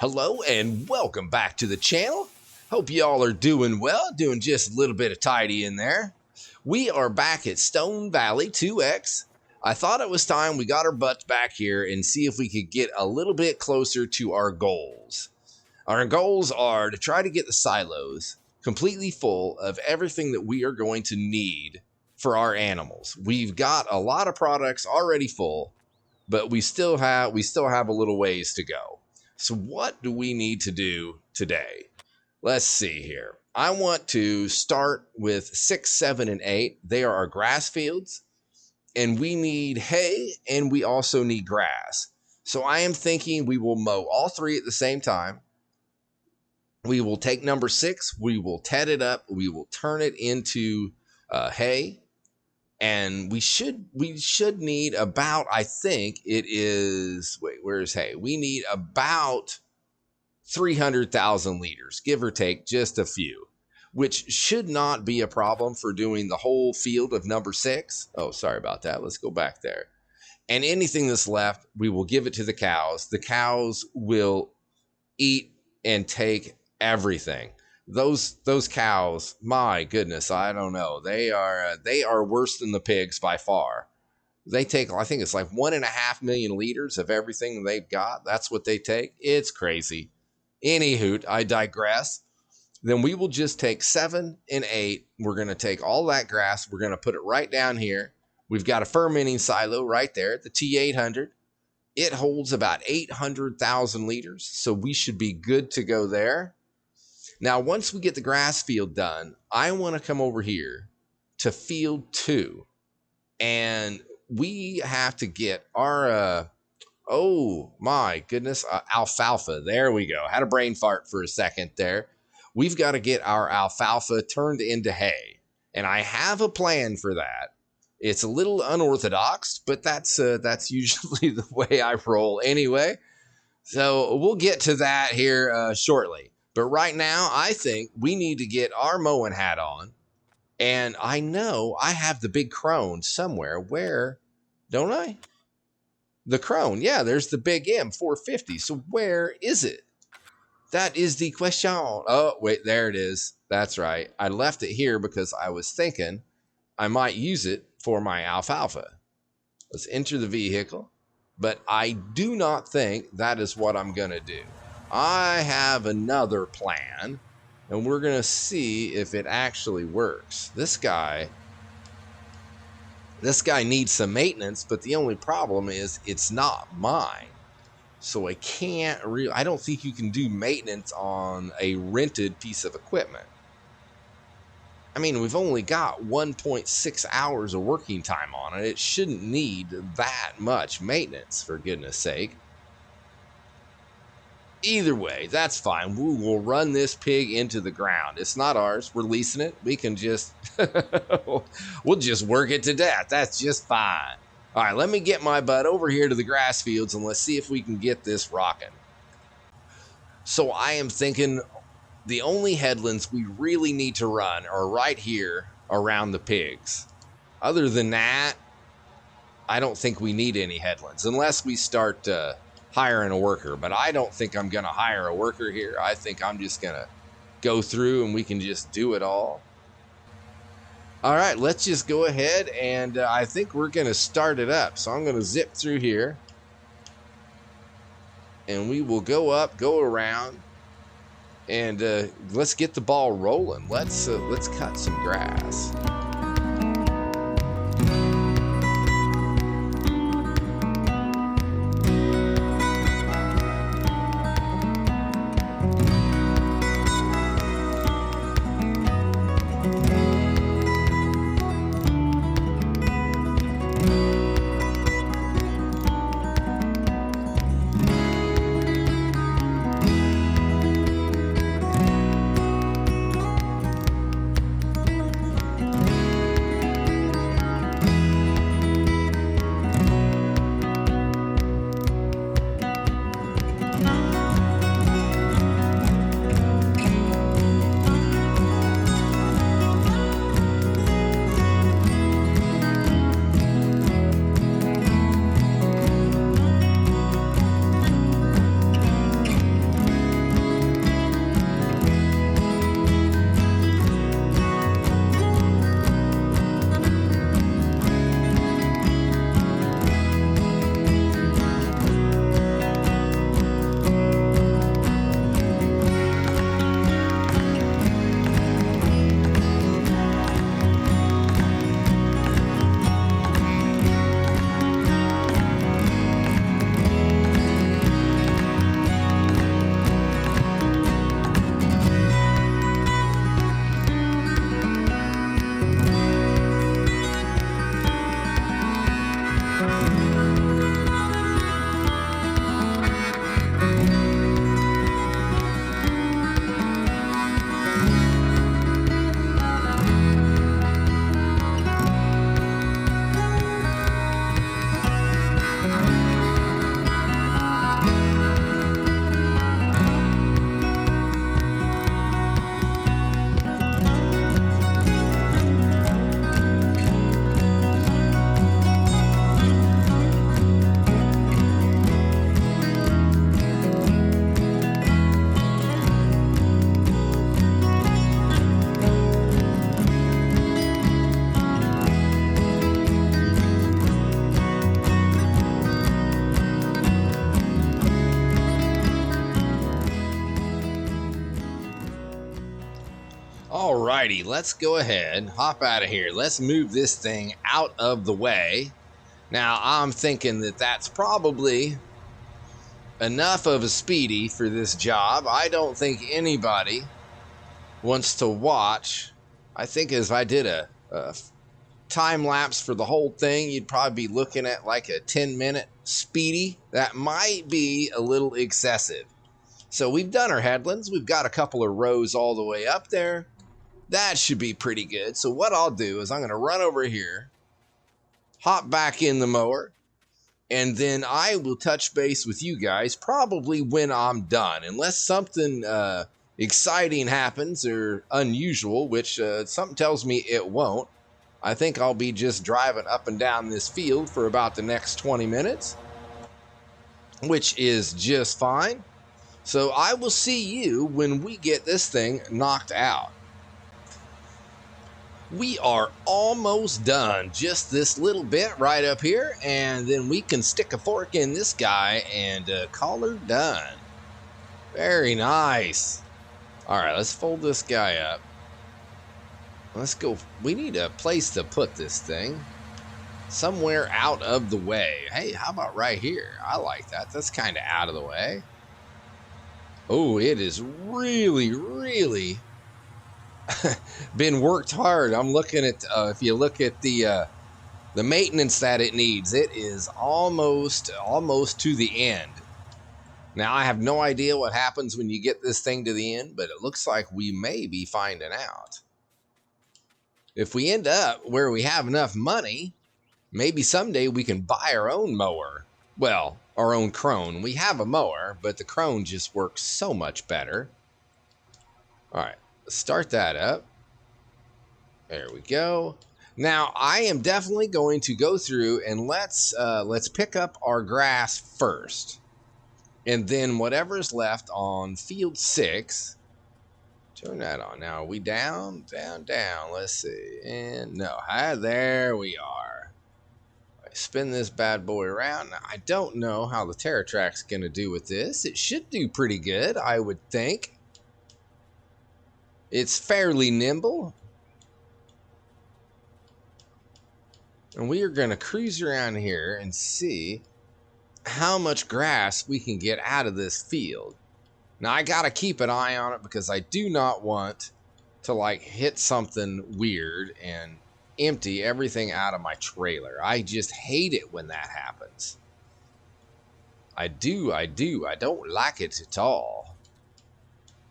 Hello and welcome back to the channel. Hope y'all are doing well, doing just a little bit of tidy in there. We are back at Stone Valley 2X. I thought it was time we got our butts back here and see if we could get a little bit closer to our goals. Our goals are to try to get the silos completely full of everything that we are going to need for our animals. We've got a lot of products already full, but we still have a little ways to go. So what do we need to do today? Let's see here. I want to start with 6, 7, and 8. They are our grass fields, and we need hay, and we also need grass. So I am thinking we will mow all three at the same time. We will take number 6. We will ted it up. We will turn it into hay. And we should need about, I think it is, wait, where's hay? We need about 300,000 liters, give or take just a few, which should not be a problem for doing the whole field of number 6. Oh, sorry about that. Let's go back there. And anything that's left, we will give it to the cows. The cows will eat and take everything. Those cows, my goodness, I don't know. They are worse than the pigs by far. They take, I think it's like 1.5 million liters of everything they've got. That's what they take. It's crazy. Anywho, I digress. Then we will just take 7 and 8. We're going to take all that grass. We're going to put it right down here. We've got a fermenting silo right there at the T800. It holds about 800,000 liters. So we should be good to go there. Now, once we get the grass field done, I want to come over here to field 2, and we have to get our, oh my goodness, alfalfa. There we go. Had a brain fart for a second there. We've got to get our alfalfa turned into hay, and I have a plan for that. It's a little unorthodox, but that's usually the way I roll anyway. So we'll get to that here shortly. But right now, I think we need to get our mowing hat on. And I know I have the big crone somewhere. Where, don't I? The crone. Yeah, there's the big M450. So where is it? That is the question. Oh, wait, there it is. That's right. I left it here because I was thinking I might use it for my alfalfa. Let's enter the vehicle. But I do not think that is what I'm going to do. I have another plan, and we're going to see if it actually works. This guy needs some maintenance, but the only problem is it's not mine. So I don't think you can do maintenance on a rented piece of equipment. I mean, we've only got 1.6 hours of working time on it. It shouldn't need that much maintenance, for goodness sake. Either way, that's fine. We will run this pig into the ground. It's not ours. We're leasing it. We can just, we'll just work it to death. That's just fine. All right, let me get my butt over here to the grass fields and let's see if we can get this rocking. So I am thinking the only headlands we really need to run are right here around the pigs. Other than that, I don't think we need any headlands unless we start hiring a worker, but I don't think I'm going to hire a worker here. I think I'm just going to go through and we can just do it all. All right, let's just go ahead and I think we're going to start it up. So I'm going to zip through here and we will go up, go around, and let's get the ball rolling. Let's cut some grass. Alrighty, let's go ahead, hop out of here. Let's move this thing out of the way. Now, I'm thinking that that's probably enough of a speedy for this job. I don't think anybody wants to watch. I think if I did a time lapse for the whole thing, you'd probably be looking at like a 10-minute speedy. That might be a little excessive. So we've done our headlands. We've got a couple of rows all the way up there. That should be pretty good. So what I'll do is I'm going to run over here, hop back in the mower, and then I will touch base with you guys probably when I'm done. Unless something exciting happens or unusual, which something tells me it won't. I think I'll be just driving up and down this field for about the next 20 minutes, which is just fine. So I will see you when we get this thing knocked out. We are almost done. Just this little bit right up here, and then we can stick a fork in this guy and call her done. Very nice. All right, let's fold this guy up. Let's go. We need a place to put this thing. Somewhere out of the way. Hey, how about right here? I like that. That's kind of out of the way. Oh, it is really, really been worked hard. I'm looking at, if you look at the maintenance that it needs, it is almost to the end. Now, I have no idea what happens when you get this thing to the end, but it looks like we may be finding out. If we end up where we have enough money, maybe someday we can buy our own mower. Well, our own crone. We have a mower, but the crone just works so much better. All right, let's start that up. There we go. Now, I am definitely going to go through and let's pick up our grass first. And then whatever's left on field 6, turn that on. Now, are we down? Down. Let's see. And no. Hi, there we are. I spin this bad boy around. Now, I don't know how the TerraTrack's going to do with this. It should do pretty good, I would think. It's fairly nimble. And we are going to cruise around here and see how much grass we can get out of this field. Now, I got to keep an eye on it because I do not want to like hit something weird and empty everything out of my trailer. I just hate it when that happens. I do. I don't like it at all.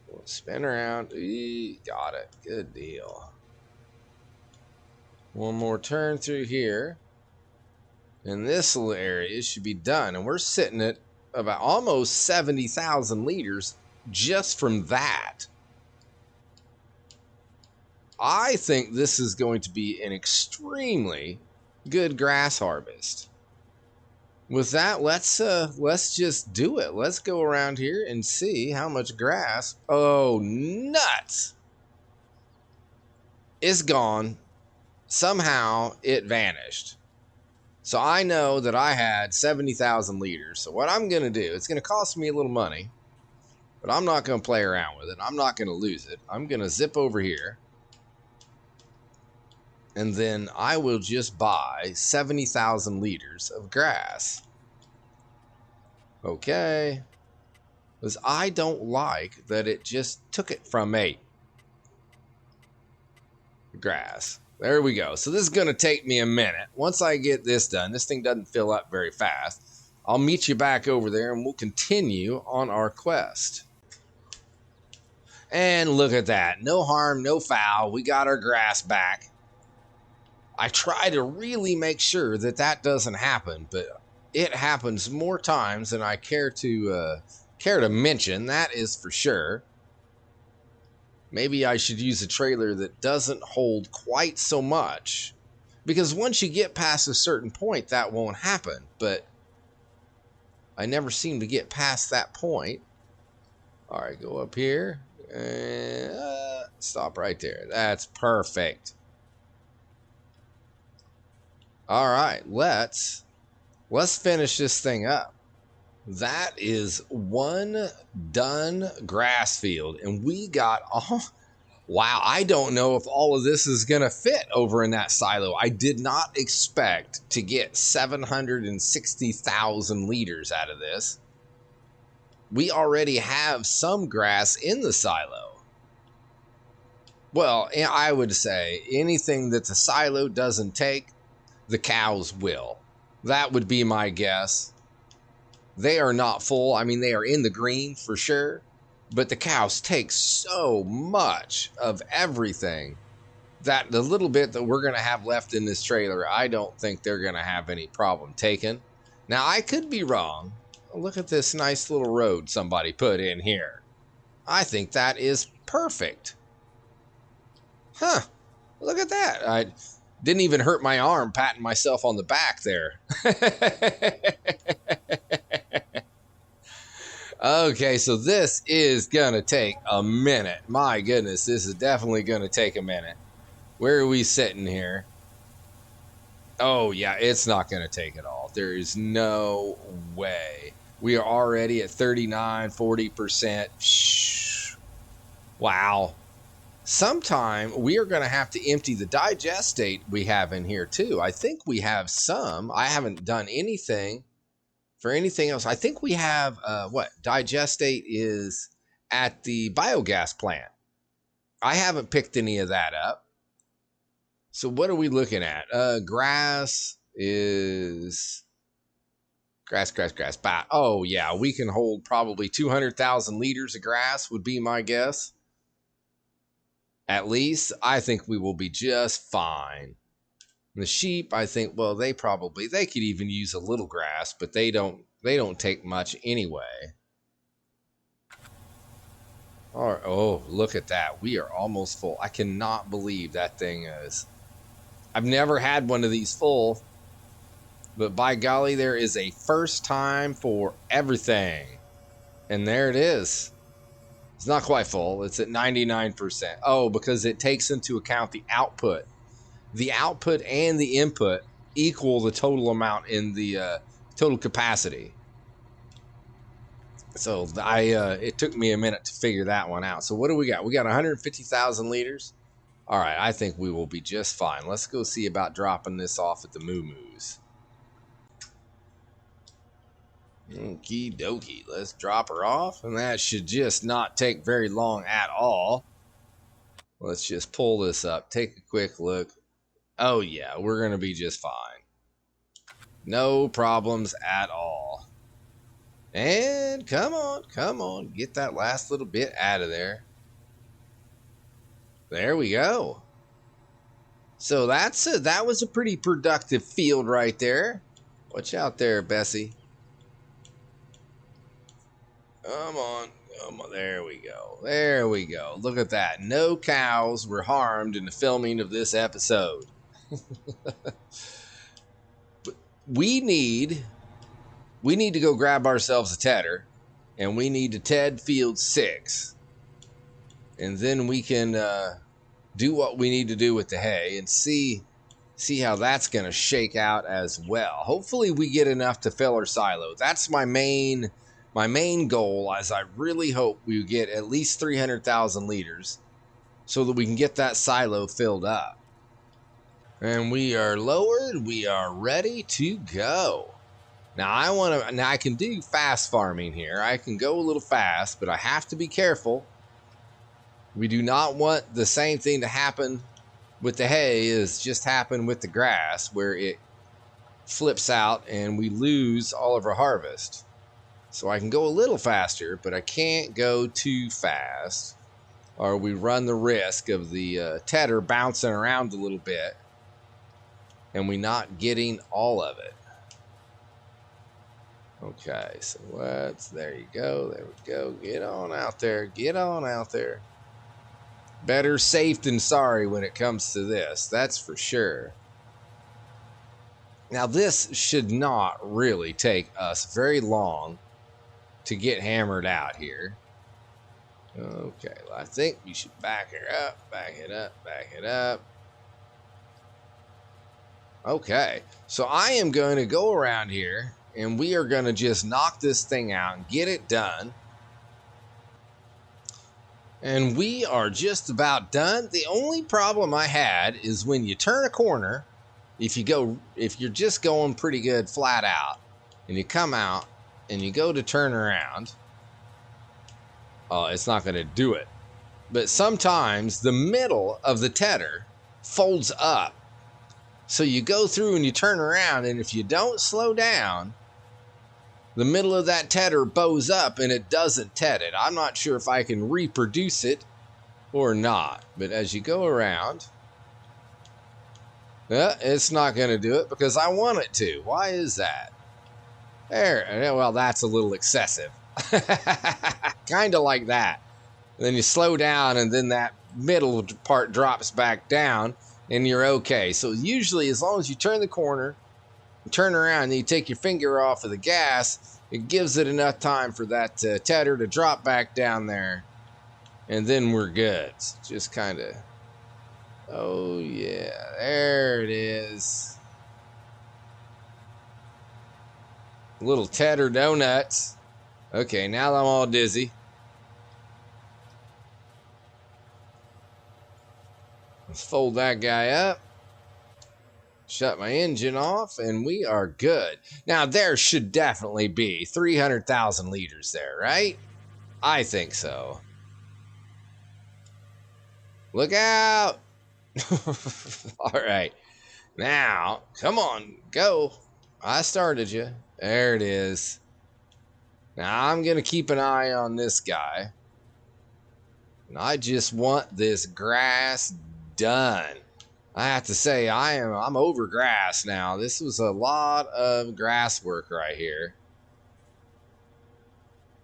We'll spin around. Got it. Good deal. One more turn through here. And this little area should be done. And we're sitting at about almost 70,000 liters just from that. I think this is going to be an extremely good grass harvest. With that, let's just do it. Let's go around here and see how much grass. Oh, nuts! It's gone. Somehow it vanished. So I know that I had 70,000 liters. So what I'm going to do, it's going to cost me a little money, but I'm not going to play around with it. I'm not going to lose it. I'm going to zip over here. And then I will just buy 70,000 liters of grass. Okay. Because I don't like that it just took it from me. Grass. There we go. So this is going to take me a minute. Once I get this done, this thing doesn't fill up very fast. I'll meet you back over there and we'll continue on our quest. And look at that. No harm, no foul. We got our grass back. I try to really make sure that that doesn't happen, but it happens more times than I care to mention. That is for sure. Maybe I should use a trailer that doesn't hold quite so much, because once you get past a certain point, that won't happen. But I never seem to get past that point. All right, go up here and stop right there. That's perfect. All right, let's finish this thing up. That is one done grass field, and we got Wow, I don't know if all of this is going to fit over in that silo. I did not expect to get 760,000 liters out of this. We already have some grass in the silo. Well, I would say anything that the silo doesn't take, the cows will. That would be my guess. They are not full. I mean, they are in the green for sure, but the cows take so much of everything that the little bit that we're going to have left in this trailer, I don't think they're going to have any problem taking. Now, I could be wrong. Look at this nice little road somebody put in here. I think that is perfect. Huh. Look at that. I didn't even hurt my arm patting myself on the back there. Okay, so this is going to take a minute. My goodness, this is definitely going to take a minute. Where are we sitting here? Oh, yeah, it's not going to take it all. There is no way. We are already at 39, 40%. Shh. Wow. Sometime we are going to have to empty the digestate we have in here too. I think we have some. I haven't done anything for anything else. I think we have, digestate is at the biogas plant. I haven't picked any of that up. So what are we looking at? Grass is grass. Oh yeah, we can hold probably 200,000 liters of grass would be my guess. At least I think we will be just fine. And the sheep, I think, well, they could even use a little grass, but they don't take much anyway. All right, oh, look at that. We are almost full. I cannot believe that thing is. I've never had one of these full, but by golly, there is a first time for everything. And there it is. It's not quite full. It's at 99%. Oh, because it takes into account the output. The output and the input equal the total amount in the total capacity. So it took me a minute to figure that one out. So what do we got? We got 150,000 liters. All right, I think we will be just fine. Let's go see about dropping this off at the Moo Moos. Okie dokie, let's drop her off. And that should just not take very long at all. Let's just pull this up, take a quick look. Oh yeah, we're going to be just fine. No problems at all. And come on, get that last little bit out of there. There we go. So that was a pretty productive field right there. Watch out there, Bessie. Come on. There we go. Look at that. No cows were harmed in the filming of this episode. we need to go grab ourselves a tedder, and we need to ted field 6. And then we can do what we need to do with the hay and see how that's going to shake out as well. Hopefully we get enough to fill our silo. That's my main goal, as I really hope we get at least 300,000 liters so that we can get that silo filled up. And we are lowered. We are ready to go. Now I can do fast farming here. I can go a little fast, but I have to be careful. We do not want the same thing to happen with the hay as just happened with the grass, where it flips out and we lose all of our harvest. So I can go a little faster, but I can't go too fast, or we run the risk of the tedder bouncing around a little bit and we not getting all of it. Okay, so there you go. Get on out there. Better safe than sorry when it comes to this, that's for sure. Now this should not really take us very long to get hammered out here. Okay, well, I think we should back it up. Okay, so I am going to go around here and we are going to just knock this thing out and get it done. And we are just about done. The only problem I had is when you turn a corner, if you're just going pretty good flat out, and you come out and you go to turn around, it's not going to do it. But sometimes the middle of the tedder folds up. So you go through and you turn around, and if you don't slow down, the middle of that tedder bows up and it doesn't ted it. I'm not sure if I can reproduce it or not. But as you go around, it's not going to do it because I want it to. Why is that? There. Well, that's a little excessive. Kind of like that. And then you slow down and then that middle part drops back down and you're okay. So usually as long as you turn the corner, turn around and you take your finger off of the gas, it gives it enough time for that tedder to drop back down there, and then we're good. It's just kind of, oh yeah, there it is. Little tedder donuts. Okay, now I'm all dizzy. Let's fold that guy up. Shut my engine off, and we are good. Now, there should definitely be 300,000 liters there, right? I think so. Look out! All right. Now, come on, go. I started you. There it is. Now, I'm going to keep an eye on this guy. And I just want this grass done. I have to say, I'm over grass now. This was a lot of grass work right here.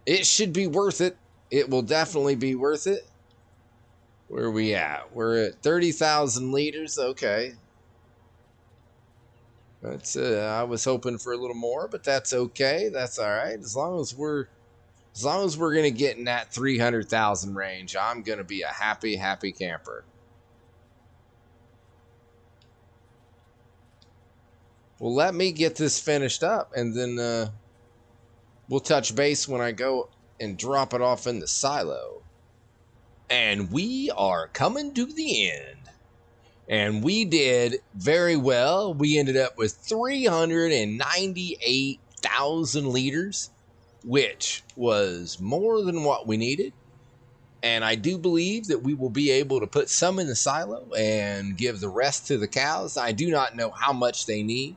It should be worth it. It will definitely be worth it. Where are we at? We're at 30,000 liters. Okay. That's I was hoping for a little more, but that's okay. That's all right. As long as we're gonna get in that 300,000 range, I'm gonna be a happy camper. Well, let me get this finished up, and then we'll touch base when I go and drop it off in the silo. And we are coming to the end. And we did very well. We ended up with 398,000 liters, which was more than what we needed. And I do believe that we will be able to put some in the silo and give the rest to the cows. I do not know how much they need,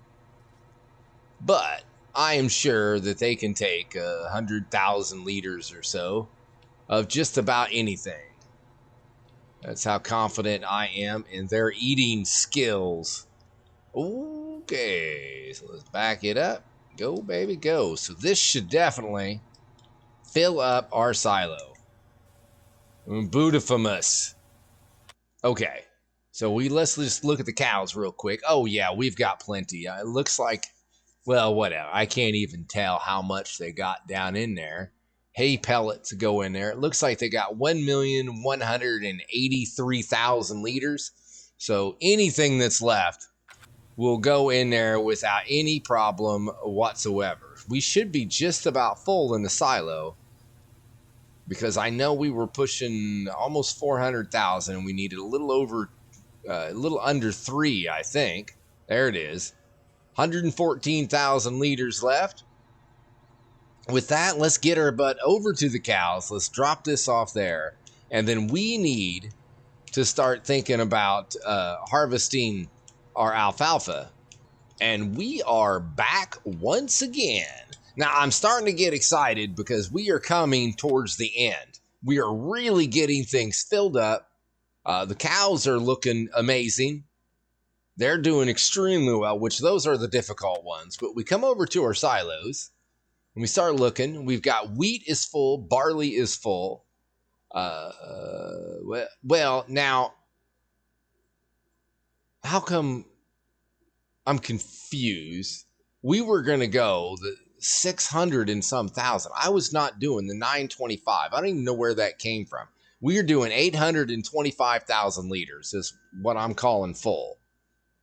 but I am sure that they can take 100,000 liters or so of just about anything. That's how confident I am in their eating skills. Okay, so let's back it up. Go, baby, go. So this should definitely fill up our silo. Beautifulous. Okay, so let's just look at the cows real quick. Oh yeah, we've got plenty. It looks like, well, whatever. I can't even tell how much they got down in there. Hay pellets go in there. It looks like they got 1,183,000 liters. So anything that's left will go in there without any problem whatsoever. We should be just about full in the silo because I know we were pushing almost 400,000 and we needed a little under 3, I think. There it is. 114,000 liters left. With that, let's get our butt over to the cows. Let's drop this off there. And then we need to start thinking about harvesting our alfalfa. And we are back once again. Now, I'm starting to get excited because we are coming towards the end. We are really getting things filled up. The cows are looking amazing. They're doing extremely well, which those are the difficult ones. But we come over to our silos. And we start looking. We've got wheat is full, barley is full. Well, now, how come I'm confused? We were going to go the 600 and some thousand. I was not doing the 925. I don't even know where that came from. We are doing 825,000 liters is what I'm calling full.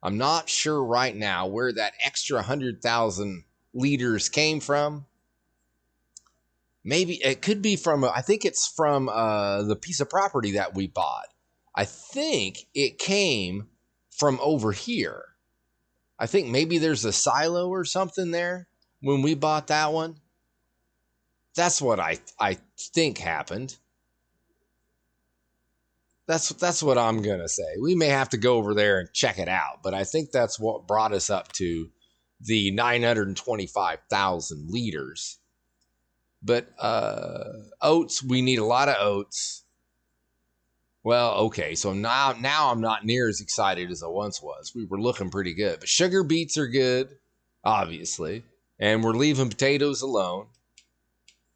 I'm not sure right now where that extra 100,000 liters came from. Maybe it could be from, I think it's from the piece of property that we bought. I think it came from over here. I think maybe there's a silo or something there when we bought that one. That's what I think happened. That's what I'm gonna say. We may have to go over there and check it out, but I think that's what brought us up to the 925,000 liters. But oats, we need a lot of oats. Well, okay, so now I'm not near as excited as I once was. We were looking pretty good, but sugar beets are good, obviously, and we're leaving potatoes alone.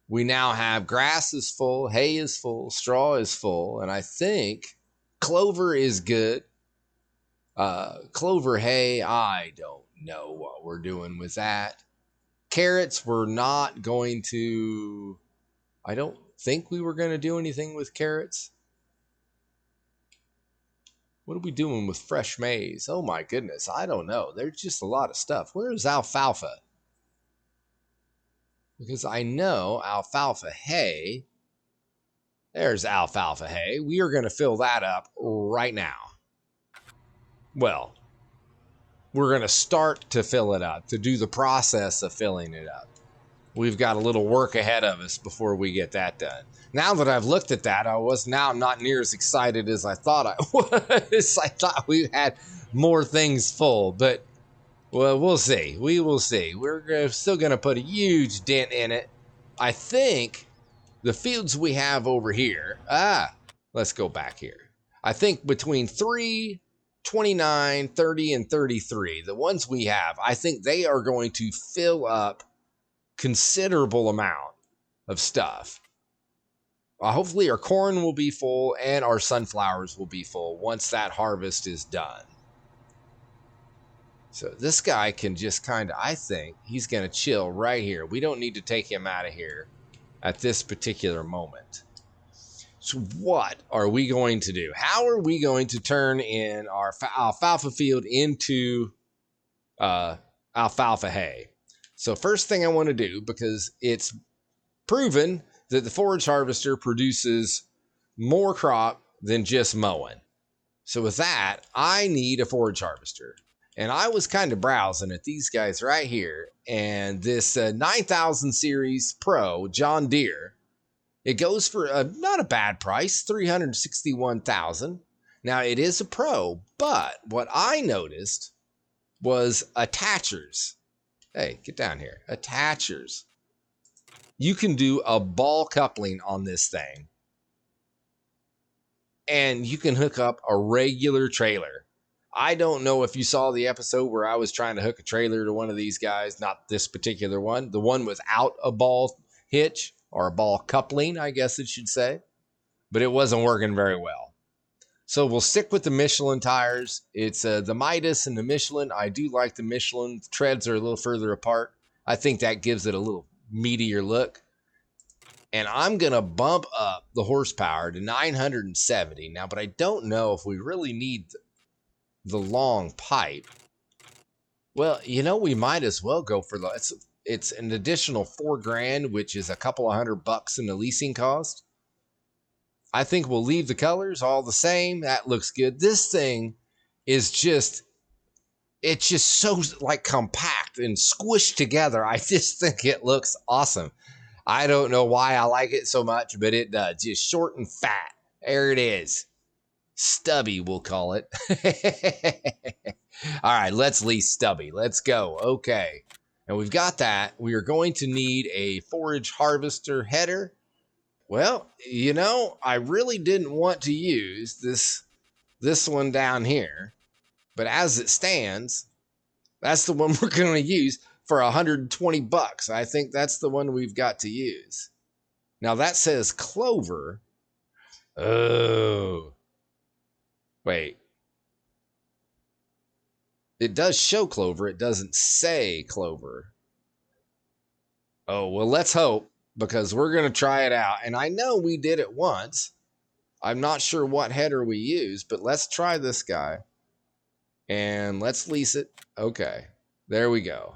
We now have grass is full, hay is full, straw is full, and I think clover is good. Clover hay, I don't know what we're doing with that. Carrots, we're not going to. I don't think we were going to do anything with carrots. What are we doing with fresh maize? Oh my goodness, I don't know. There's just a lot of stuff. Where is alfalfa? Because I know alfalfa hay. There's alfalfa hay. We are going to fill that up right now. Well, we're going to start to fill it up, to do the process of filling it up. We've got a little work ahead of us before we get that done. Now that I've looked at that, I'm not near as excited as I thought I was. I thought we had more things full, but well, we'll see. We will see. We're still going to put a huge dent in it. I think the fields we have over here, let's go back here. I think between 3, 29, 30, and 33, the ones we have, I think they are going to fill up considerable amount of stuff. Hopefully our corn will be full and our sunflowers will be full once that harvest is done. So this guy can just kind of, I think he's going to chill right here. We don't need to take him out of here at this particular moment. So what are we going to do? How are we going to turn in our alfalfa field into alfalfa hay? So first thing I want to do, because it's proven that the forage harvester produces more crop than just mowing. So with that, I need a forage harvester. And I was kind of browsing at these guys right here, and this 9000 series Pro John Deere, it goes for not a bad price, $361,000. Now it is a Pro, but what I noticed was attachers. Hey, get down here. Attachers. You can do a ball coupling on this thing, and you can hook up a regular trailer. I don't know if you saw the episode where I was trying to hook a trailer to one of these guys, not this particular one, the one without a ball hitch or a ball coupling, I guess it should say, but it wasn't working very well. So we'll stick with the Michelin tires. It's the Midas and the Michelin. I do like the Michelin. The treads are a little further apart. I think that gives it a little meatier look. And I'm going to bump up the horsepower to 970 now, but I don't know if we really need the long pipe. Well, we might as well go for it's an additional $4,000, which is a couple of $100 in the leasing cost. I think we'll leave the colors all the same. That looks good. This thing is it's just so like compact and squished together. I just think it looks awesome. I don't know why I like it so much, but it does. Just short and fat. There it is. Stubby, we'll call it. All right, let's lease Stubby. Let's go. Okay. And we've got that. We are going to need a forage harvester header. Well, I really didn't want to use this one down here, but as it stands, that's the one we're going to use for $120. I think that's the one we've got to use. Now that says Clover. Oh. Wait. It does show Clover. It doesn't say Clover. Oh, well, let's hope, because we're going to try it out. And I know we did it once. I'm not sure what header we used, but let's try this guy. And let's lease it. Okay. There we go.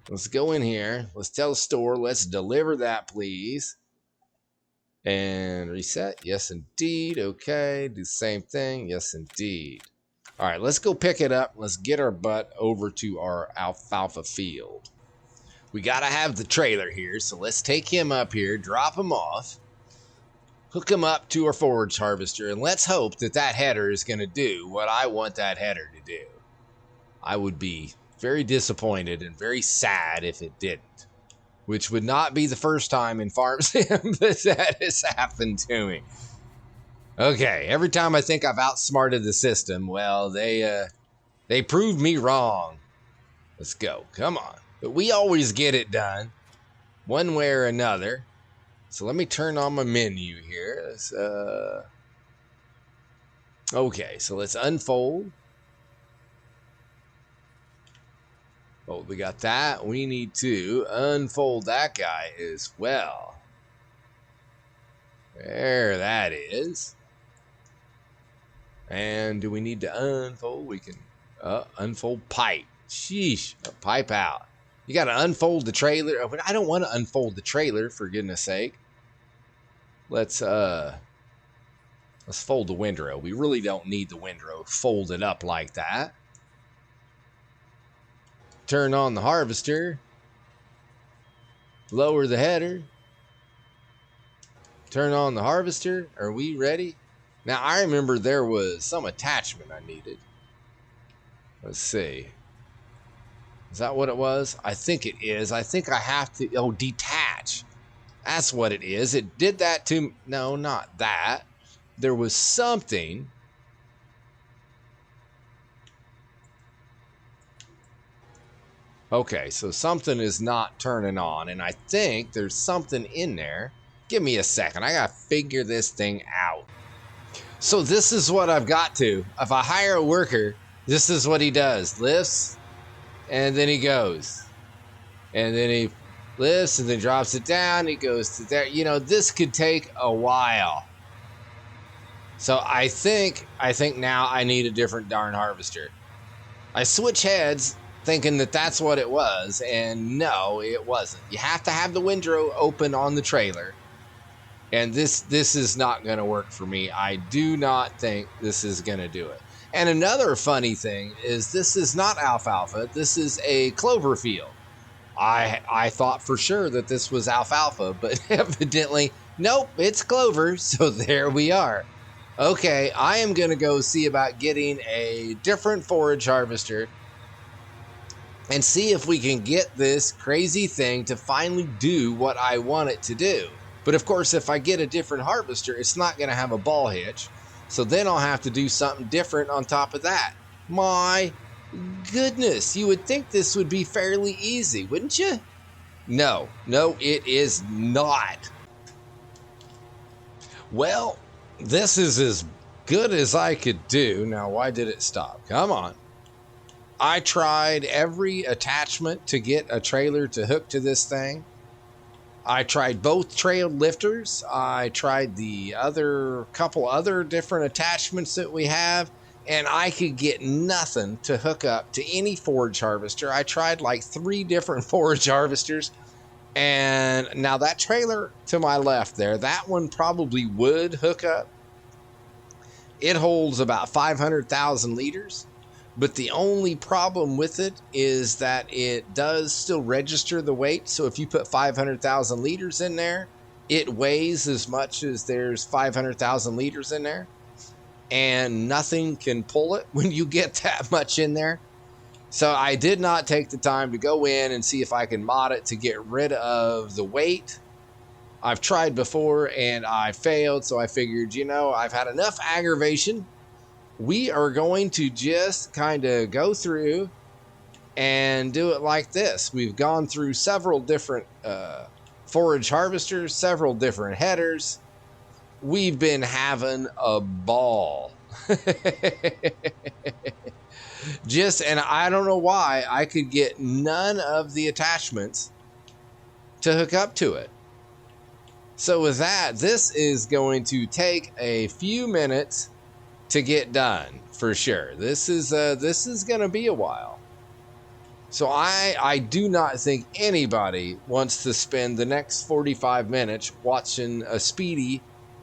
Let's go in here. Let's tell the store, let's deliver that, please. And reset. Yes, indeed. Okay. Do the same thing. Yes, indeed. All right, let's go pick it up. Let's get our butt over to our alfalfa field. We got to have the trailer here, so let's take him up here, drop him off, hook him up to our forage harvester, and let's hope that that header is going to do what I want that header to do. I would be very disappointed and very sad if it didn't, which would not be the first time in Farm Sim that has happened to me. Okay, every time I think I've outsmarted the system, well, they proved me wrong. Let's go. Come on. But we always get it done, one way or another. So let me turn on my menu here. Let's, okay, so let's unfold. Oh, we got that. We need to unfold that guy as well. There that is. And do we need to unfold? We can unfold pipe. Sheesh, pipe out. You got to unfold the trailer. I don't want to unfold the trailer, for goodness sake. Let's fold the windrow. We really don't need the windrow folded up like that. Turn on the harvester. Lower the header. Turn on the harvester. Are we ready? Now, I remember there was some attachment I needed. Let's see. Is that what it was? I think it is. I think I have to... Oh, detach. That's what it is. It did that to... No, not that. There was something... Okay, so something is not turning on, and I think there's something in there. Give me a second. I gotta figure this thing out. So this is what I've got to. If I hire a worker, this is what he does. Lifts, and then he goes. And then he lifts, and then drops it down. He goes to there. You know, this could take a while. So I think now I need a different darn harvester. I switch heads thinking that that's what it was, and no, it wasn't. You have to have the windrow open on the trailer. And this is not going to work for me. I do not think this is going to do it. And another funny thing is this is not alfalfa. This is a clover field. I thought for sure that this was alfalfa, but evidently, nope, it's clover. So there we are. Okay, I am going to go see about getting a different forage harvester and see if we can get this crazy thing to finally do what I want it to do. But of course, if I get a different harvester, it's not going to have a ball hitch. So then I'll have to do something different on top of that. My goodness, you would think this would be fairly easy, wouldn't you? No, it is not. Well, this is as good as I could do. Now, why did it stop? Come on. I tried every attachment to get a trailer to hook to this thing. I tried both trail lifters. I tried the couple other different attachments that we have, and I could get nothing to hook up to any forage harvester. I tried like 3 different forage harvesters, and now that trailer to my left there, that one probably would hook up. It holds about 500,000 liters. But the only problem with it is that it does still register the weight. So if you put 500,000 liters in there, it weighs as much as there's 500,000 liters in there. And nothing can pull it when you get that much in there. So I did not take the time to go in and see if I can mod it to get rid of the weight. I've tried before and I failed. So I figured, I've had enough aggravation. We are going to just kind of go through and do it like this. We've gone through several different forage harvesters, several different headers. We've been having a ball. And I don't know why I could get none of the attachments to hook up to it. So with that, this is going to take a few minutes to get done for sure. This is going to be a while. So I do not think anybody wants to spend the next 45 minutes watching a speedy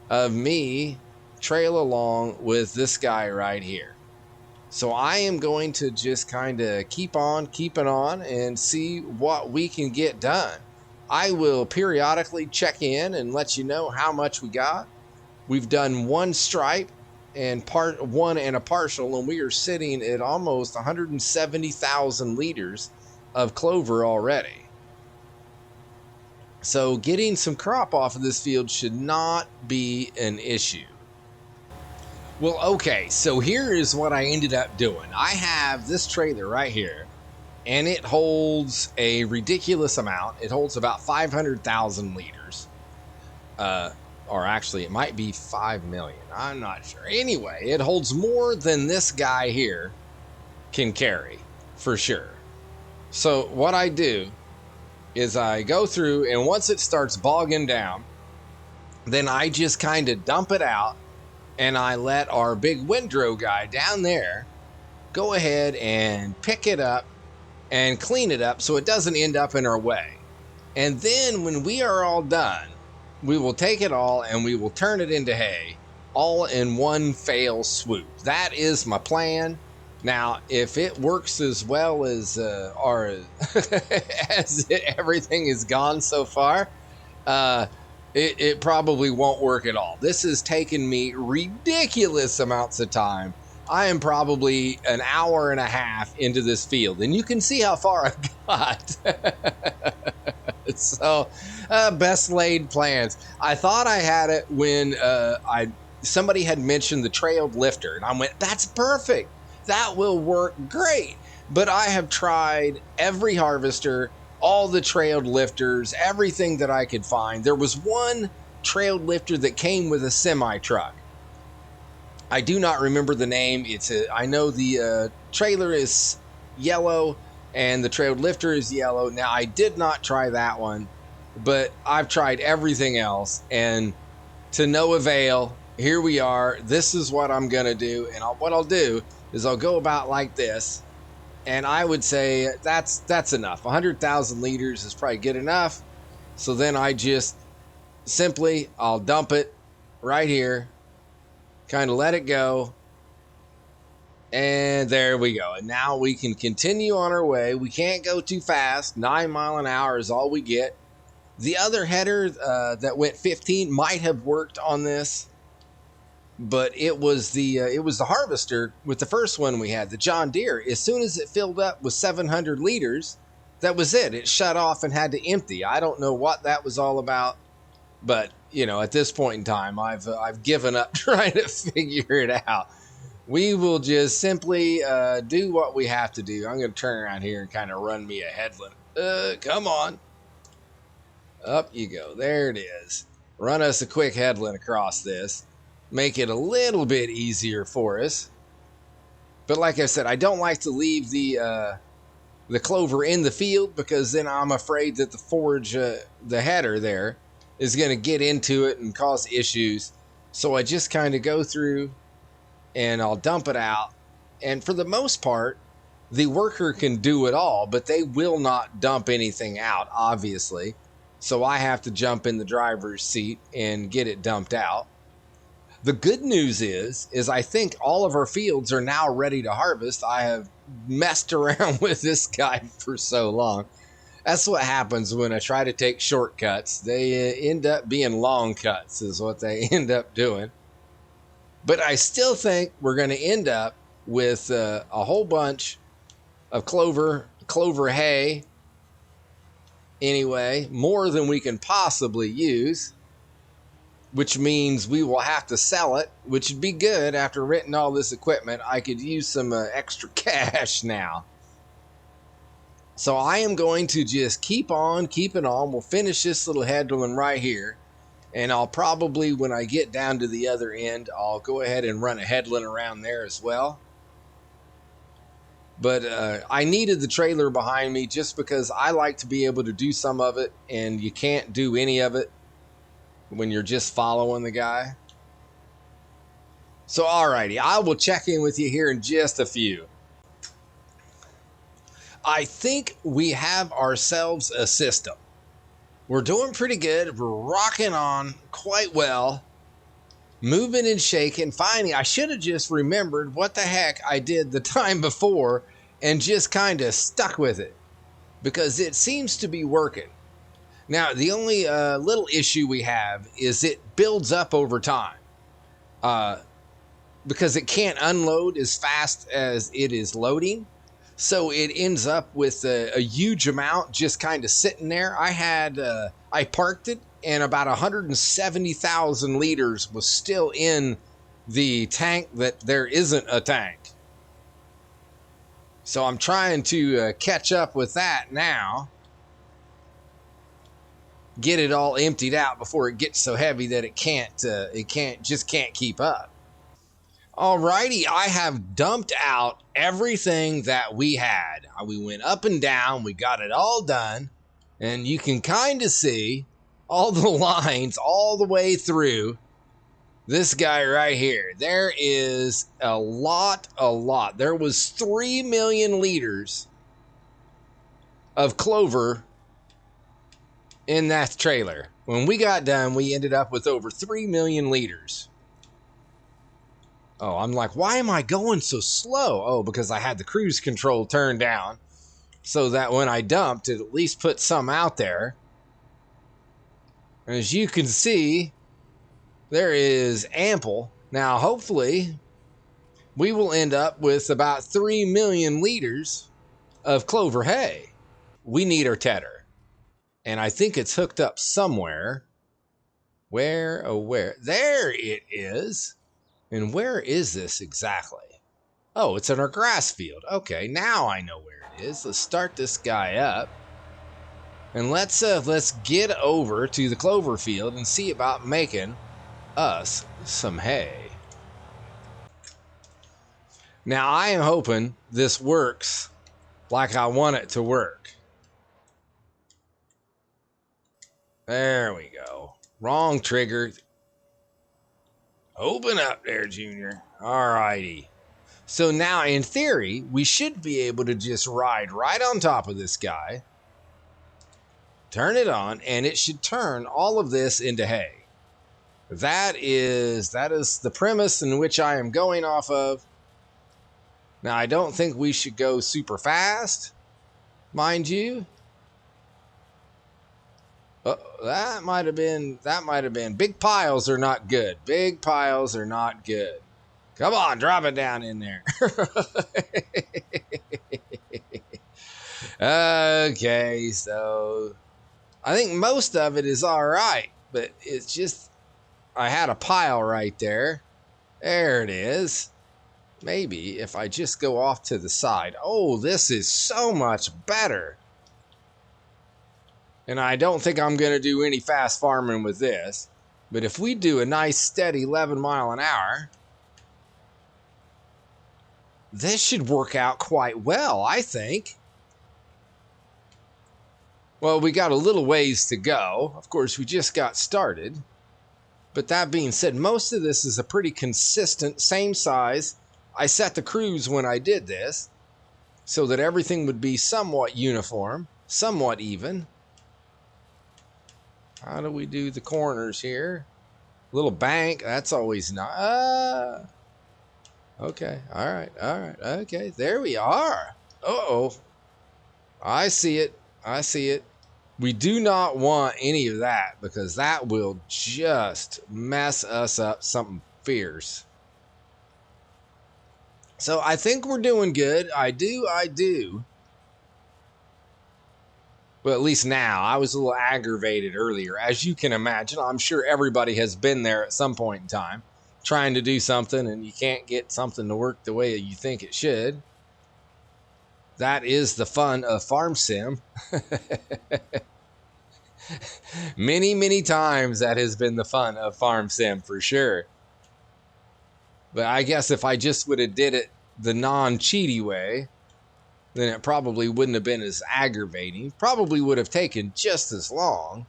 of me trail along with this guy right here. So I am going to just kind of keep on keeping on and see what we can get done. I will periodically check in and let you know how much we got. We've done one stripe and part one and a partial, and we are sitting at almost 170,000 liters of clover already. So getting some crop off of this field should not be an issue. Well, okay, so here is what I ended up doing. I have this trailer right here, and it holds a ridiculous amount. It holds about 500,000 liters. Or actually, it might be 5 million. I'm not sure. Anyway, it holds more than this guy here can carry, for sure. So what I do is I go through, and once it starts bogging down, then I just kind of dump it out, and I let our big windrow guy down there go ahead and pick it up and clean it up so it doesn't end up in our way. And then when we are all done, we will take it all and we will turn it into hay, all in one fell swoop. That is my plan. Now, if it works as well as everything is gone so far, it probably won't work at all. This has taken me ridiculous amounts of time. I am probably an hour and a half into this field, and you can see how far I've got. So, best laid plans. I thought I had it when somebody had mentioned the trailed lifter, and I went, that's perfect. That will work great. But I have tried every harvester, all the trailed lifters, everything that I could find. There was one trailed lifter that came with a semi truck. I do not remember the name. I know the trailer is yellow and the trailed lifter is yellow. Now, I did not try that one, but I've tried everything else, and to no avail. Here we are. This is what I'm going to do. And what I'll do is I'll go about like this. And I would say that's enough. 100,000 liters is probably good enough. So then I just simply, I'll dump it right here, kind of let it go. And there we go. And now we can continue on our way. We can't go too fast. 9 miles an hour is all we get. The other header that went 15 might have worked on this, but it was the harvester with the first one we had, the John Deere. As soon as it filled up with 700 liters, that was it. It shut off and had to empty. I don't know what that was all about, but at this point in time, I've given up trying to figure it out. We will just simply do what we have to do. I'm going to turn around here and kind of run me a headland. Come on. Up you go. There it is. Run us a quick headland across this. Make it a little bit easier for us. But like I said, I don't like to leave the clover in the field, because then I'm afraid that the forage, the header there, is going to get into it and cause issues. So I just kind of go through and I'll dump it out. And for the most part, the worker can do it all, but they will not dump anything out, obviously. So I have to jump in the driver's seat and get it dumped out. The good news is I think all of our fields are now ready to harvest. I have messed around with this guy for so long. That's what happens when I try to take shortcuts. They end up being long cuts is what they end up doing. But I still think we're going to end up with a whole bunch of clover hay. Anyway, more than we can possibly use, which means we will have to sell it, which would be good. After renting all this equipment, I could use some extra cash now. So I am going to just keep on keeping on. We'll finish this little headland right here. And I'll probably, when I get down to the other end, I'll go ahead and run a headland around there as well. But I needed the trailer behind me just because I like to be able to do some of it, and you can't do any of it when you're just following the guy. So, alrighty, I will check in with you here in just a few. I think we have ourselves a system. We're doing pretty good. We're rocking on quite well. Moving and shaking. Finally, I should have just remembered what the heck I did the time before and just kind of stuck with it because it seems to be working. Now, the only little issue we have is it builds up over time because it can't unload as fast as it is loading. So it ends up with a huge amount just kind of sitting there. I parked it and about 170,000 liters was still in the tank that there isn't a tank. So I'm trying to catch up with that now. Get it all emptied out before it gets so heavy that it can't keep up. Alrighty, I have dumped out everything that we had. We went up and down, we got it all done, and you can kind of see all the lines all the way through this guy right here. There is a lot. There was 3 million liters of clover in that trailer. When we got done, we ended up with over 3 million liters. Oh, I'm like, why am I going so slow? Oh, because I had the cruise control turned down so that when I dumped, it at least put some out there. As you can see, there is ample. Now, hopefully, we will end up with about 3 million liters of clover hay. We need our tedder. And I think it's hooked up somewhere. Where? Oh, where? There it is. And where is this exactly? Oh, it's in our grass field. Okay, now I know where it is. Let's start this guy up. And let's get over to the clover field and see about making us some hay. Now, I am hoping this works like I want it to work. There we go. Wrong trigger. Open up there, Junior. Alrighty. So now, in theory, we should be able to just ride right on top of this guy. Turn it on, and it should turn all of this into hay. That is the premise in which I am going off of. Now, I don't think we should go super fast, mind you. That might have been. Big piles are not good. Big piles are not good. Come on, drop it down in there. Okay, so I think most of it is all right, but it's just I had a pile right there. There it is. Maybe if I just go off to the side. Oh, this is so much better. And I don't think I'm going to do any fast farming with this. But if we do a nice steady 11 mile an hour, this should work out quite well, I think. Well, we got a little ways to go. Of course, we just got started. But that being said, most of this is a pretty consistent, same size. I set the cruise when I did this so that everything would be somewhat uniform, somewhat even. How do we do the corners here? Little bank, that's always not. Okay, all right, okay, there we are. Uh-oh, I see it. We do not want any of that because that will just mess us up something fierce. So I think we're doing good. I do. Well, at least now. I was a little aggravated earlier. As you can imagine, I'm sure everybody has been there at some point in time, trying to do something and you can't get something to work the way you think it should. That is the fun of Farm Sim. Many, many times that has been the fun of Farm Sim for sure. But I guess if I just would have did it the non-cheaty way, then it probably wouldn't have been as aggravating. Probably would have taken just as long.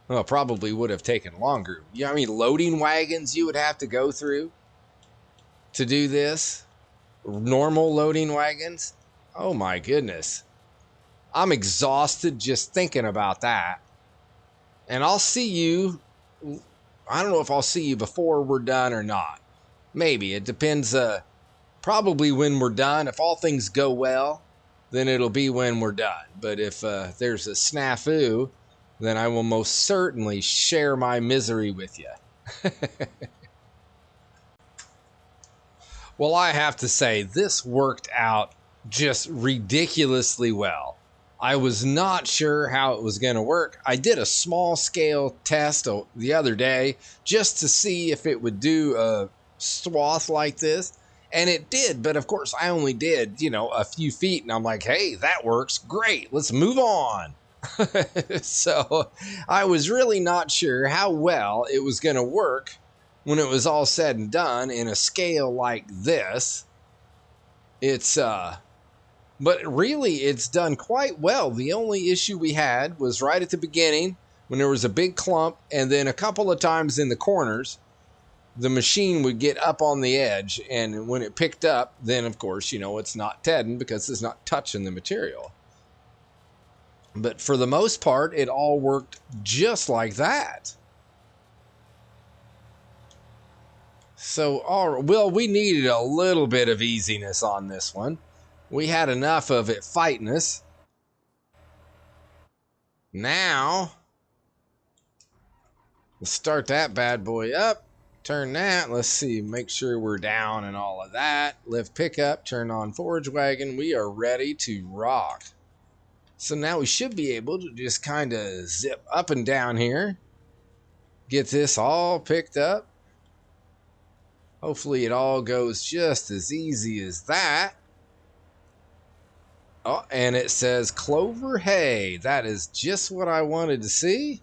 Well, probably would have taken longer. You know how many loading wagons you would have to go through to do this? Normal loading wagons? Oh my goodness. I'm exhausted just thinking about that. And I'll see you. I don't know if I'll see you before we're done or not. Maybe. It depends. Probably when we're done. If all things go well, then it'll be when we're done. But if there's a snafu, then I will most certainly share my misery with you. Well, I have to say, this worked out just ridiculously well. I was not sure how it was going to work. I did a small scale test the other day just to see if it would do a swath like this. And it did. But of course, I only did, a few feet. And I'm like, hey, that works. Great. Let's move on. So I was really not sure how well it was going to work when it was all said and done in a scale like this. But really it's done quite well. The only issue we had was right at the beginning when there was a big clump, and then a couple of times in the corners, the machine would get up on the edge, and when it picked up, then of course, it's not tedding because it's not touching the material. But for the most part, it all worked just like that. So, well, we needed a little bit of easiness on this one. We had enough of it fighting us. Now, let's start that bad boy up. Turn that. Let's see. Make sure we're down and all of that. Lift pickup. Turn on forage wagon. We are ready to rock. So now we should be able to just kind of zip up and down here. Get this all picked up. Hopefully it all goes just as easy as that. Oh, and it says Clover hay. That is just what I wanted to see.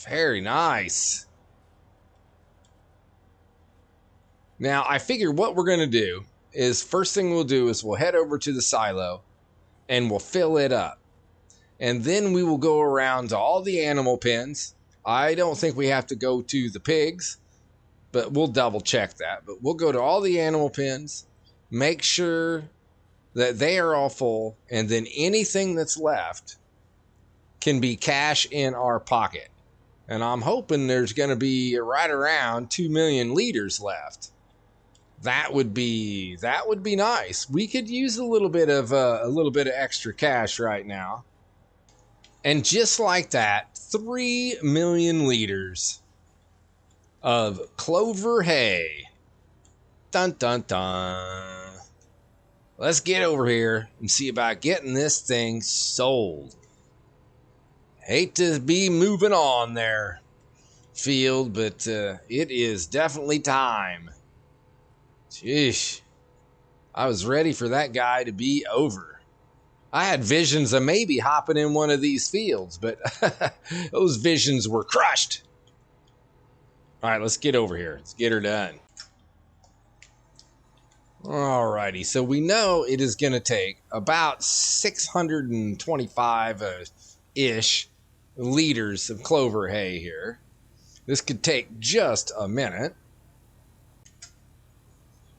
Very nice. Now, I figure what we're going to do is first thing we'll do is we'll head over to the silo and we'll fill it up. And then we will go around to all the animal pens. I don't think we have to go to the pigs, but we'll double check that. But we'll go to all the animal pens, make sure that they are all full, and then anything that's left can be cash in our pocket. And I'm hoping there's going to be right around 2 million liters left. That would be nice. We could use a little bit of extra cash right now. And just like that, 3 million liters of Clover hay. Dun dun dun. Let's get over here and see about getting this thing sold. Hate to be moving on there, field, but it is definitely time. Sheesh. I was ready for that guy to be over. I had visions of maybe hopping in one of these fields, but those visions were crushed. All right, let's get over here. Let's get her done. Alrighty, so we know it is going to take about 625-ish liters of clover hay here. This could take just a minute.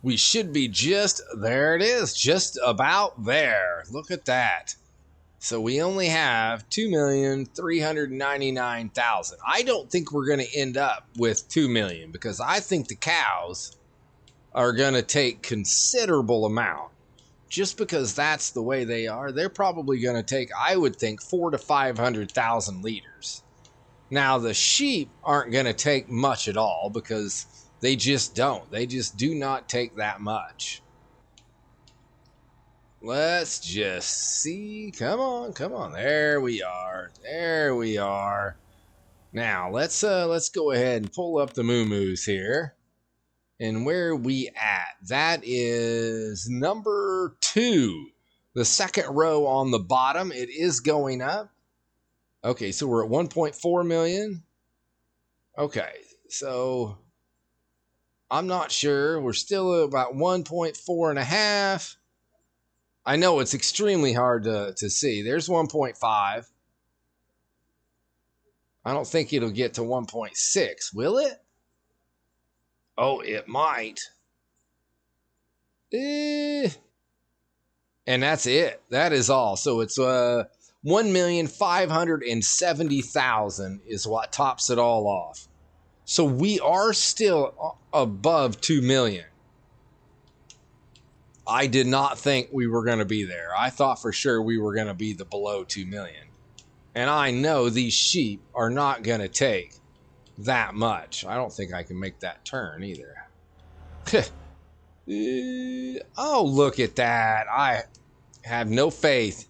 We should be there it is, just about there. Look at that. So we only have 2,399,000. I don't think we're going to end up with 2 million because I think the cows are going to take considerable amount. Just because that's the way they are, they're probably going to take, I would think, 400,000 to 500,000 liters. Now, the sheep aren't going to take much at all because they just don't. They just do not take that much. Let's just see. Come on, come on. There we are. There we are. Now, let's go ahead and pull up the moo-moos here. And where we at? That is number 2. The second row on the bottom. It is going up. Okay, so we're at 1.4 million. Okay, so I'm not sure. We're still about 1.4 and a half. I know it's extremely hard to see. There's 1.5. I don't think it'll get to 1.6, will it? Oh, it might. And that's it. That is all. So it's 1,570,000 is what tops it all off. So we are still above 2 million. I did not think we were going to be there. I thought for sure we were going to be the below 2 million. And I know these sheep are not going to take that much. I don't think I can make that turn either. Oh, look at that. I have no faith.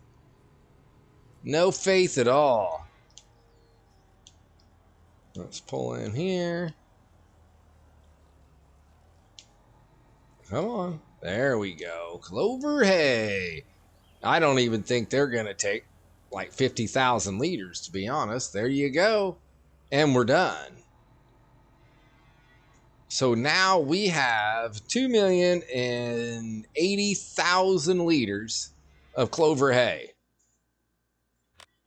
No faith at all. Let's pull in here. Come on. There we go. Clover hay. I don't even think they're going to take like 50,000 liters, to be honest. There you go. And we're done. So now we have 2,080,000 liters of clover hay.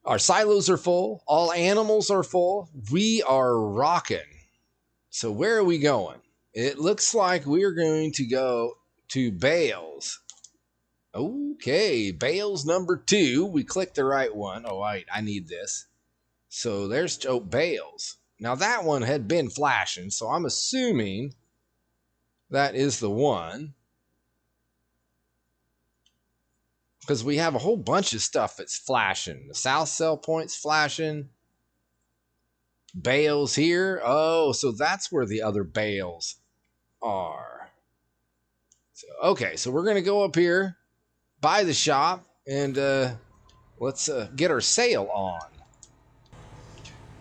Our silos are full. All animals are full. We are rocking. So where are we going? It looks like we're going to go to bales. Okay, bales number 2. We clicked the right one. Oh, wait, I need this. So there's bales. Now that one had been flashing, so I'm assuming that is the one. Because we have a whole bunch of stuff that's flashing. The south sell point's flashing. Bales here. Oh, so that's where the other bales are. So, okay, so we're going to go up here, by the shop, and let's get our sale on.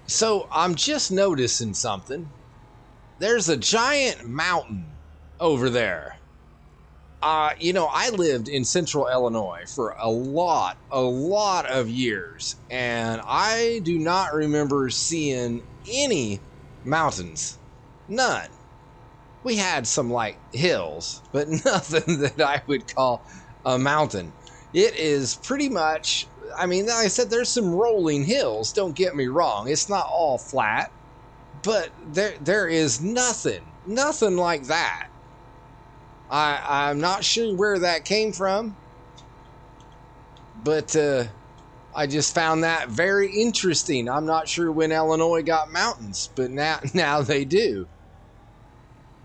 So I'm just noticing something. There's a giant mountain over there. You know, I lived in central Illinois for a lot of years, and I do not remember seeing any mountains. None. We had some like hills, but nothing that I would call a mountain. It is pretty much, I mean, like I said, there's some rolling hills, don't get me wrong. It's not all flat, but there is nothing like that. I'm not sure where that came from, but I just found that very interesting. I'm not sure when Illinois got mountains, but now they do.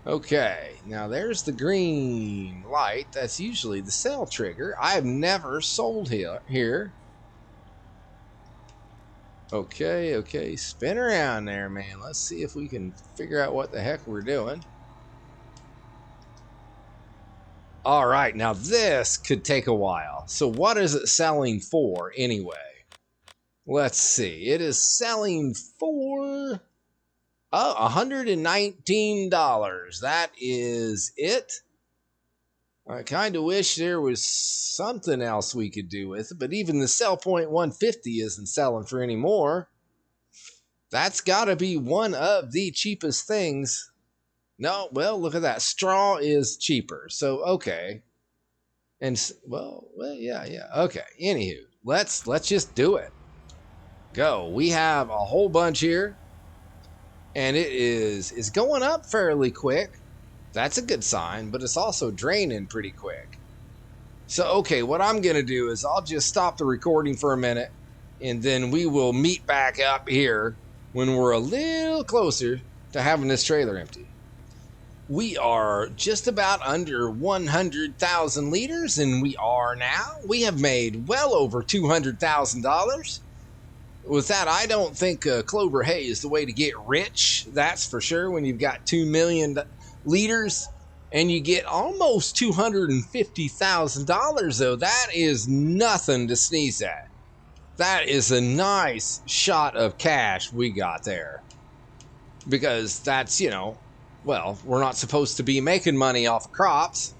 Okay, now there's the green light. That's usually the sell trigger. I have never sold here. Okay, spin around there, man. Let's see if we can figure out what the heck we're doing. All right, now this could take a while. So what is it selling for anyway? Let's see. It is selling for $119. That is it. I kind of wish there was something else we could do with it, but even the sell point 150 isn't selling for any more. That's got to be one of the cheapest things. No, well, look at that. Straw is cheaper. So, okay. And, well, yeah. Okay. Anywho, let's just do it. Go. We have a whole bunch here. And it is going up fairly quick. That's a good sign, but it's also draining pretty quick. So, okay, what I'm going to do is I'll just stop the recording for a minute, and then we will meet back up here when we're a little closer to having this trailer empty. We are just about under 100,000 liters, and we are now. We have made well over $200,000. With that, I don't think Clover hay is the way to get rich. That's for sure. When you've got 2 million liters and you get almost $250,000, though, that is nothing to sneeze at. That is a nice shot of cash we got there. Because that's, you know, well, we're not supposed to be making money off of crops.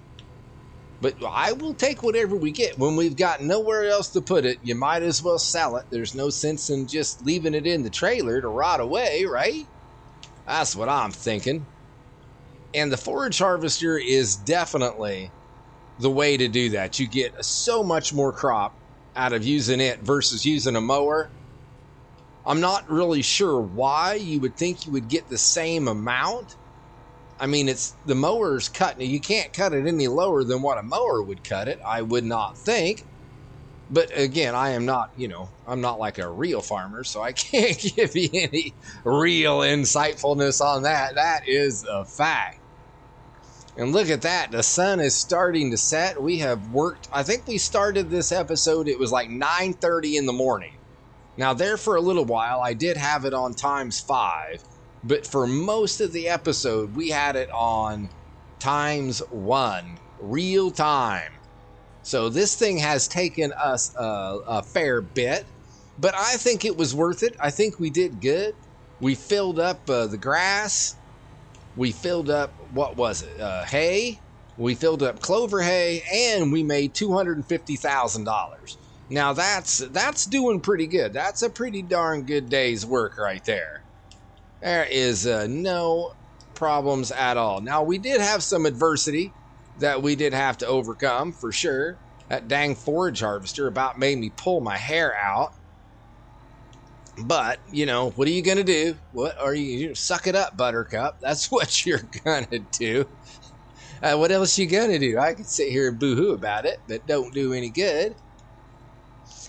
But I will take whatever we get. When we've got nowhere else to put it, you might as well sell it. There's no sense in just leaving it in the trailer to rot away, right? That's what I'm thinking. And the forage harvester is definitely the way to do that. You get so much more crop out of using it versus using a mower. I'm not really sure why you would think you would get the same amount. I mean, it's the mower's cutting. You can't cut it any lower than what a mower would cut it, I would not think. But again, I am not, I'm not like a real farmer, so I can't give you any real insightfulness on that. That is a fact. And look at that. The sun is starting to set. We have worked. I think we started this episode. It was like 9:30 in the morning. Now, there for a little while, I did have it on ×5. But for most of the episode, we had it on ×1, real time. So this thing has taken us a fair bit, but I think it was worth it. I think we did good. We filled up the grass. We filled up, what was it, hay. We filled up clover hay, and we made $250,000. Now that's doing pretty good. That's a pretty darn good day's work right there. There is no problems at all. Now, we did have some adversity that we did have to overcome, for sure. That dang forage harvester about made me pull my hair out. But, what are you going to do? What are you suck it up, Buttercup. That's what you're going to do. What else you going to do? I could sit here and boo-hoo about it, but don't do any good.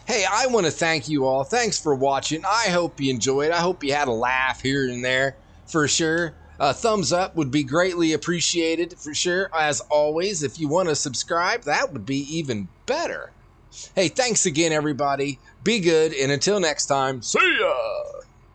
Hey, I want to thank you all. Thanks for watching. I hope you enjoyed. I hope you had a laugh here and there, for sure. A thumbs up would be greatly appreciated, for sure. As always, if you want to subscribe, that would be even better. Hey, thanks again, everybody. Be good, and until next time, see ya!